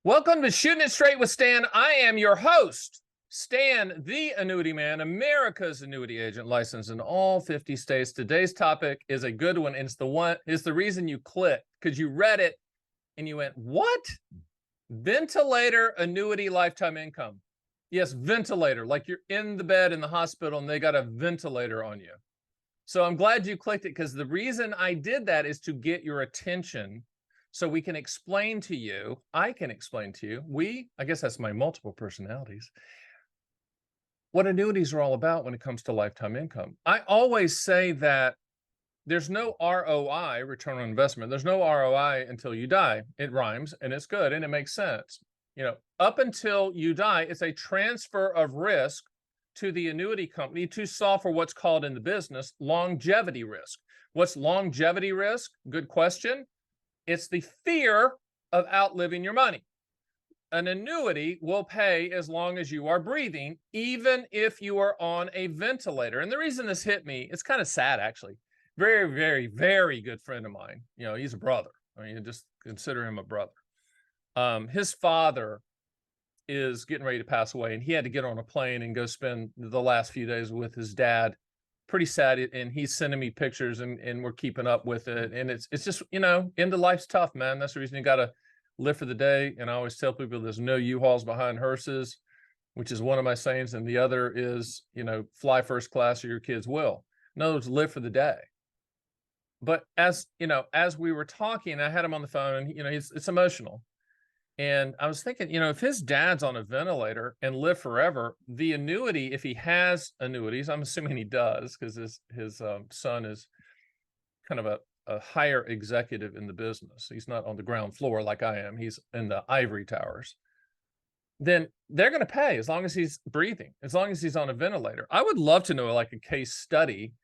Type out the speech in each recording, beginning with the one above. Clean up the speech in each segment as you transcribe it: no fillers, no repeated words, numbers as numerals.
Welcome to Shooting It Straight with Stan. I am your host, Stan, the Annuity Man, America's annuity agent, licensed in all 50 states. Today's topic is a good one, and it's the reason you clicked, because you read it and you went, what? Ventilator annuity lifetime income. Yes, ventilator, like you're in the bed in the hospital and they got a ventilator on you. So I'm glad you clicked it, because the reason I did that is to get your attention so we can explain to you, I can explain to you, I guess that's my multiple personalities, what annuities are all about when it comes to lifetime income. I always say that there's no ROI, return on investment. There's no ROI until you die. It rhymes and it's good and it makes sense. You know, up until you die, it's a transfer of risk to the annuity company to solve for what's called in the business longevity risk. What's longevity risk? Good question. It's the fear of outliving your money. An annuity will pay as long as you are breathing, even if you are on a ventilator. And the reason this hit me, it's kind of sad, actually. Very, very, very good friend of mine. You know, he's a brother. I mean, just consider him a brother. His father is getting ready to pass away, and he had to get on a plane and go spend the last few days with his dad. Pretty sad, and he's sending me pictures, and we're keeping up with it. And it's just, you know, end of life's tough, man. That's the reason you got to live for the day. And I always tell people there's no U-Hauls behind hearses, which is one of my sayings. And the other is, you know, fly first class or your kids will. In other words, live for the day. But as you know, as we were talking, I had him on the phone, and you know, it's emotional. And I was thinking, you know, if his dad's on a ventilator and live forever, the annuity, if he has annuities, I'm assuming he does, because his son is kind of a higher executive in the business. He's not on the ground floor like I am. He's in the ivory towers. Then they're going to pay as long as he's breathing, as long as he's on a ventilator. I would love to know like a case study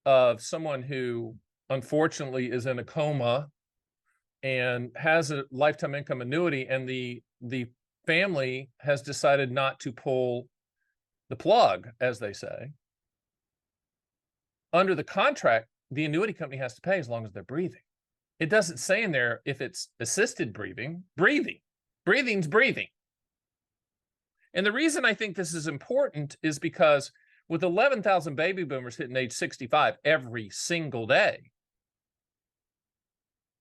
of someone who unfortunately is in a coma and has a lifetime income annuity, and the family has decided not to pull the plug, as they say. Under the contract, the annuity company has to pay as long as they're breathing. It doesn't say in there if it's assisted breathing. Breathing's breathing. And the reason I think this is important is because with 11,000 baby boomers hitting age 65 every single day,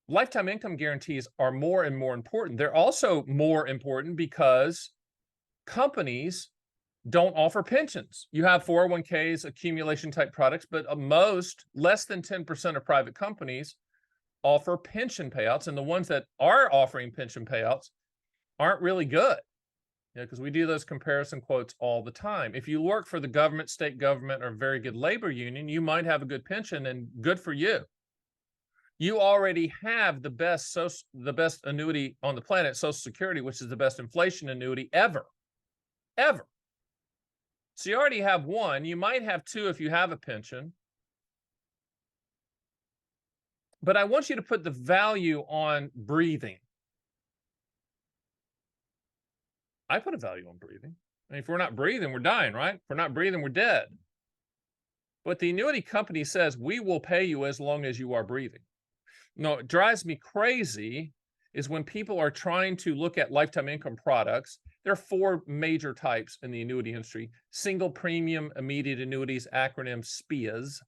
lifetime income guarantees are more and more important. They're also more important because companies don't offer pensions. You have 401ks, accumulation type products, but most, less than 10% of private companies offer pension payouts. And the ones that are offering pension payouts aren't really good, because we do those comparison quotes all the time. If you work for the government, state government, or a very good labor union, you might have a good pension, and good for you. You already have the best annuity on the planet, Social Security, which is the best inflation annuity ever. So you already have one. You might have two if you have a pension. But I want you to put the value on breathing. I put a value on breathing. I mean, if we're not breathing, we're dying, right? If we're not breathing, we're dead. But the annuity company says, we will pay you as long as you are breathing. No, it drives me crazy is when people are trying to look at lifetime income products. There are four major types in the annuity industry: single premium immediate annuities, acronym SPIAs;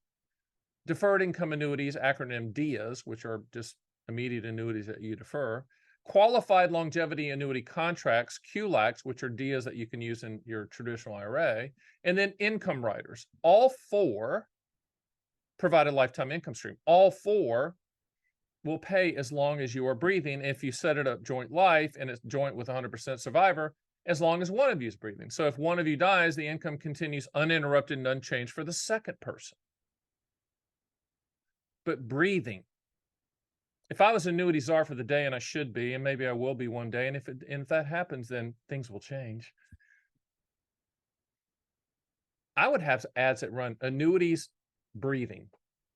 deferred income annuities, acronym DIAs, which are just immediate annuities that you defer; qualified longevity annuity contracts, QLACs, which are DIAs that you can use in your traditional IRA; and then income riders. All four provide a lifetime income stream. All four will pay as long as you are breathing. If you set it up joint life and it's joint with 100% survivor, as long as one of you is breathing. So if one of you dies, the income continues uninterrupted and unchanged for the second person. But breathing, if I was annuity czar for the day, and I should be, and maybe I will be one day, and if that happens, then things will change. I would have ads that run annuities breathing.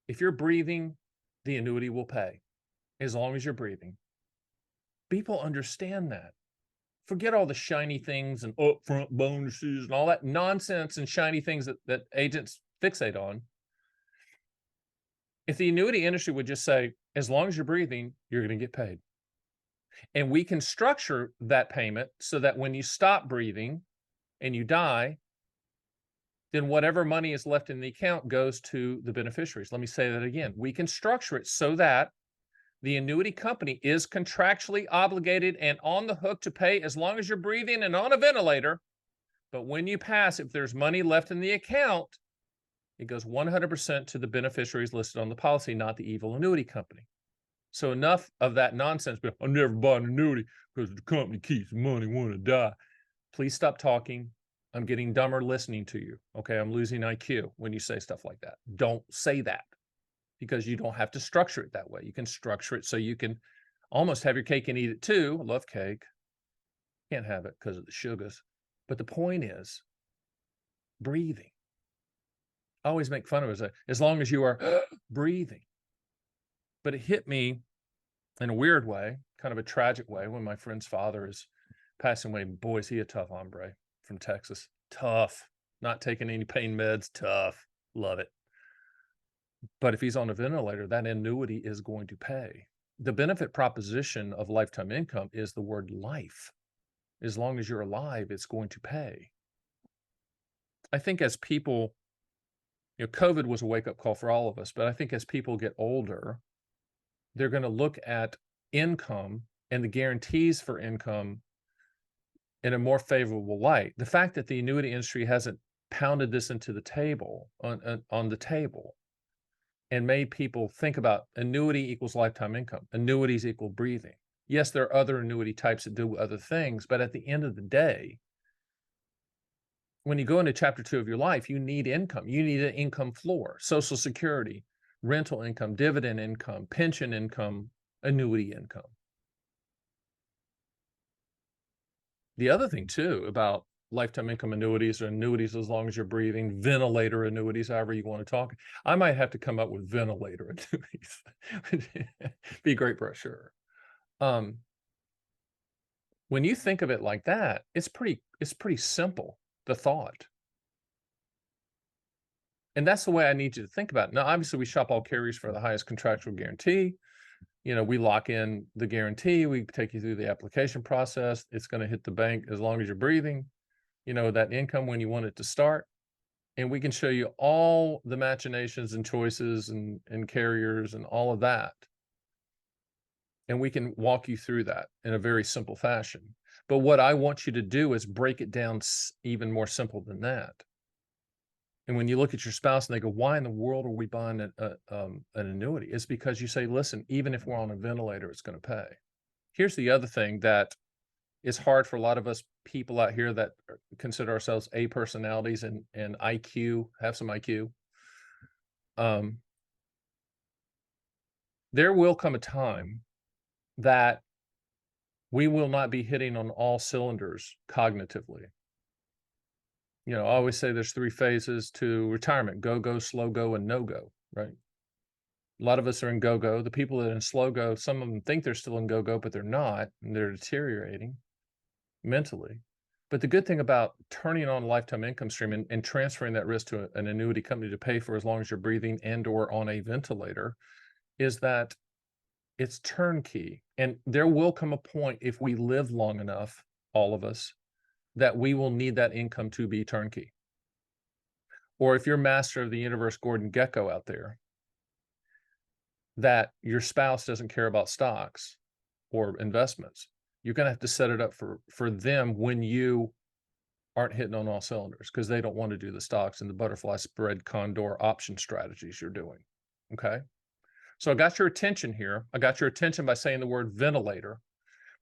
If you're breathing, the annuity will pay as long as you're breathing. People understand that. Forget all the shiny things and upfront bonuses and all that nonsense and shiny things that agents fixate on. If the annuity industry would just say, as long as you're breathing, you're going to get paid. And we can structure that payment so that when you stop breathing and you die, then whatever money is left in the account goes to the beneficiaries. Let me say that again. We can structure it so that the annuity company is contractually obligated and on the hook to pay as long as you're breathing and on a ventilator. But when you pass, if there's money left in the account, it goes 100% to the beneficiaries listed on the policy, not the evil annuity company. So enough of that nonsense. But I never bought an annuity because the company keeps money when I die. Please stop talking. I'm getting dumber listening to you. Okay, I'm losing IQ when you say stuff like that. Don't say that, because you don't have to structure it that way. You can structure it so you can almost have your cake and eat it too. I love cake. Can't have it because of the sugars. But the point is breathing. I always make fun of it as long as you are breathing. But it hit me in a weird way, kind of a tragic way, when my friend's father is passing away. Boy, is he a tough hombre from Texas. Tough. Not taking any pain meds. Tough. Love it. But if he's on a ventilator, that annuity is going to pay. The benefit proposition of lifetime income is the word life. As long as you're alive, it's going to pay. I think as people, COVID was a wake-up call for all of us, but I think as people get older, they're going to look at income and the guarantees for income in a more favorable light. The fact that the annuity industry hasn't pounded this into the table, on the table, and made people think about annuity equals lifetime income, annuities equal breathing. Yes, there are other annuity types that do other things, but at the end of the day, when you go into chapter 2 of your life, you need income. You need an income floor, Social Security, rental income, dividend income, pension income, annuity income. The other thing too about lifetime income annuities, or annuities as long as you're breathing, ventilator annuities, however you want to talk. I might have to come up with ventilator annuities. Be a great brochure. When you think of it like that, it's pretty simple, the thought. And that's the way I need you to think about it. Now, obviously, we shop all carriers for the highest contractual guarantee. We lock in the guarantee. We take you through the application process. It's going to hit the bank as long as you're breathing, that income when you want it to start. And we can show you all the machinations and choices and carriers and all of that. And we can walk you through that in a very simple fashion. But what I want you to do is break it down even more simple than that. And when you look at your spouse and they go, why in the world are we buying an annuity? It's because you say, listen, even if we're on a ventilator, it's going to pay. Here's the other thing that is hard for a lot of us people out here that consider ourselves A personalities and IQ, have some IQ. There will come a time that we will not be hitting on all cylinders cognitively. I always say there's 3 phases to retirement: go, go, slow go, and no go, right? A lot of us are in go, go. The people that are in slow go, some of them think they're still in go, go, but they're not, and they're deteriorating mentally. But the good thing about turning on a lifetime income stream and transferring that risk to an annuity company to pay for as long as you're breathing and or on a ventilator is that it's turnkey. And there will come a point, if we live long enough, all of us, that we will need that income to be turnkey. Or if you're master of the universe, Gordon Gekko out there, that your spouse doesn't care about stocks or investments, you're going to have to set it up for them when you aren't hitting on all cylinders, because they don't want to do the stocks and the butterfly spread condor option strategies you're doing. Okay. So I got your attention here. I got your attention by saying the word ventilator,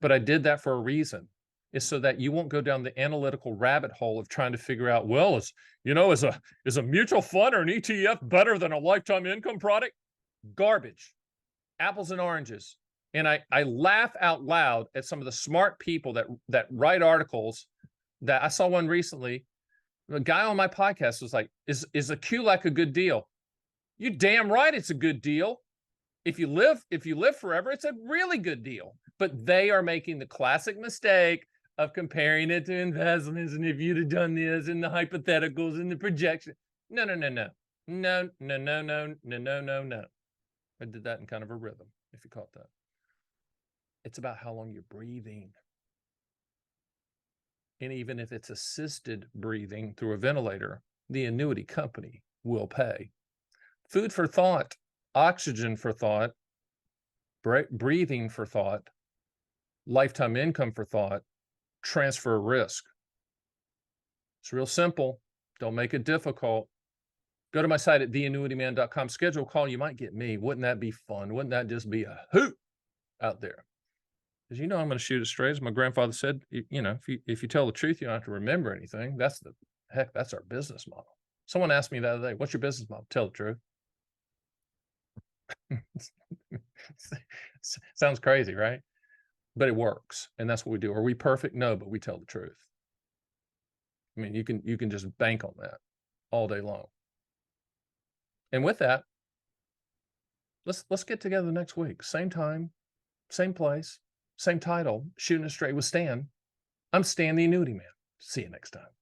but I did that for a reason. Is so that you won't go down the analytical rabbit hole of trying to figure out, well, is a mutual fund or an ETF better than a lifetime income product? Garbage. Apples and oranges. And I laugh out loud at some of the smart people that write articles. That I saw one recently. The guy on my podcast was like, is a QLAC a good deal? You damn right it's a good deal. If you live forever, it's a really good deal. But they are making the classic mistake of comparing it to investments, and if you'd have done this, and the hypotheticals and the projection. No. I did that in kind of a rhythm, if you caught that. It's about how long you're breathing. And even if it's assisted breathing through a ventilator, the annuity company will pay. Food for thought, oxygen for thought, breathing for thought, lifetime income for thought, transfer risk. It's real simple. Don't make it difficult. Go to my site at theannuityman.com. Schedule a call. You might get me. Wouldn't that be fun? Wouldn't that just be a hoot out there? Because you know I'm going to shoot it straight. As my grandfather said, you know, if you tell the truth, you don't have to remember anything. That's our business model. Someone asked me the other day, what's your business model? Tell the truth. Sounds crazy, right? But it works. And that's what we do. Are we perfect? No, but we tell the truth. I mean, you can just bank on that all day long. And with that, let's get together next week. Same time, same place, same title, Shooting It Straight with Stan. I'm Stan the Annuity Man. See you next time.